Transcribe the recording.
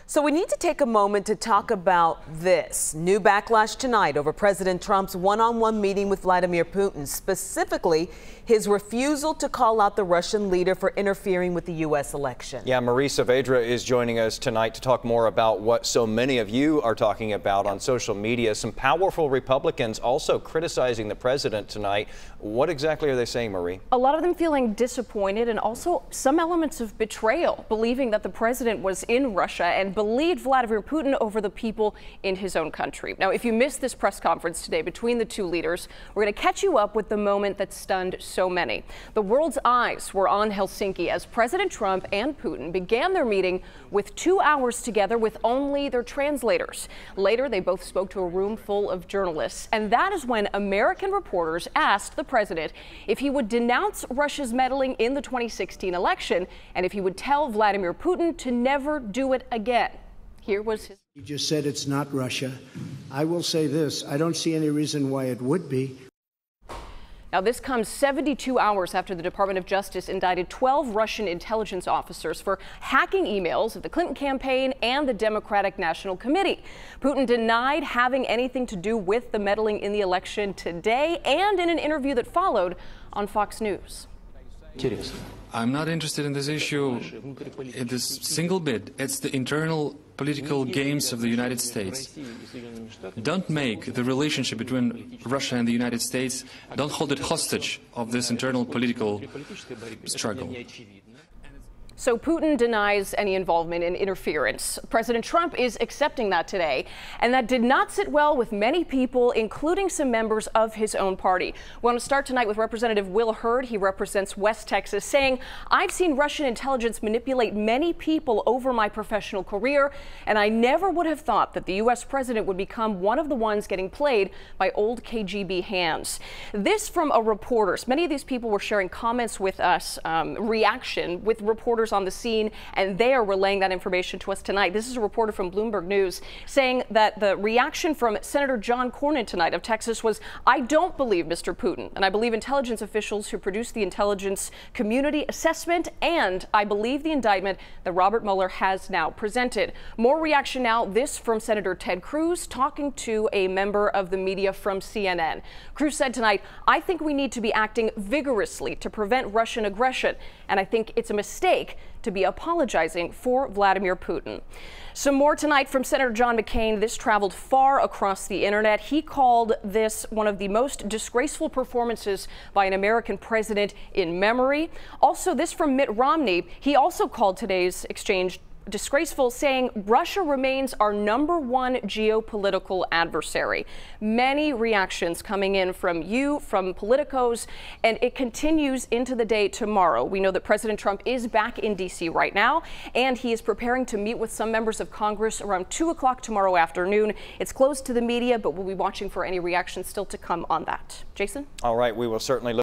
So we need to take a moment to talk about this. New backlash tonight over President Trump's one-on-one meeting with Vladimir Putin, specifically his refusal to call out the Russian leader for interfering with the U.S. election. Yeah, Marie Saavedra is joining us tonight to talk more about what so many of you are talking about on social media. Some powerful Republicans also criticizing the president tonight. What exactly are they saying, Marie? A lot of them feeling disappointed and also some elements of betrayal, believing that the president was in Russia and believed Vladimir Putin over the people in his own country. Now, if you missed this press conference today between the two leaders, we're going to catch you up with the moment that stunned so many. The world's eyes were on Helsinki as President Trump and Putin began their meeting with 2 hours together with only their translators. Later, they both spoke to a room full of journalists, and that is when American reporters asked the president if he would denounce Russia's meddling in the 2016 election and if he would tell Vladimir Putin to never do it again. Here was his. You just said it's not Russia. I will say this. I don't see any reason why it would be. Now, this comes 72 hours after the Department of Justice indicted 12 Russian intelligence officers for hacking emails of the Clinton campaign and the Democratic National Committee. Putin denied having anything to do with the meddling in the election today and in an interview that followed on Fox News. I'm not interested in this issue in this single bit. It's the internal political games of the United States. Don't make the relationship between Russia and the United States, don't hold it hostage of this internal political struggle. So Putin denies any involvement in interference. President Trump is accepting that today, and that did not sit well with many people, including some members of his own party. We want to start tonight with Representative Will Hurd. He represents West Texas, saying, "I've seen Russian intelligence manipulate many people over my professional career, and I never would have thought that the U.S. president would become one of the ones getting played by old KGB hands." This from a reporter. Many of these people were sharing comments with us, reaction with reporters on the scene, and they are relaying that information to us tonight. This is a reporter from Bloomberg News saying that the reaction from Senator John Cornyn tonight of Texas was, "I don't believe Mr. Putin, and I believe intelligence officials who produced the intelligence community assessment, and I believe the indictment that Robert Mueller has now presented." More reaction now, this from Senator Ted Cruz talking to a member of the media from CNN. Cruz said tonight, "I think we need to be acting vigorously to prevent Russian aggression, and I think it's a mistake to be apologizing for Vladimir Putin." Some more tonight from Senator John McCain. This traveled far across the internet. He called this one of the most disgraceful performances by an American president in memory. Also, this from Mitt Romney. He also called today's exchange disgraceful, saying Russia remains our #1 geopolitical adversary. Many reactions coming in from you, from politicos, and it continues into the day tomorrow. We know that President Trump is back in D.C. right now, and he is preparing to meet with some members of Congress around 2 o'clock tomorrow afternoon. It's closed to the media, but we'll be watching for any reactions still to come on that. Jason? All right, we will certainly look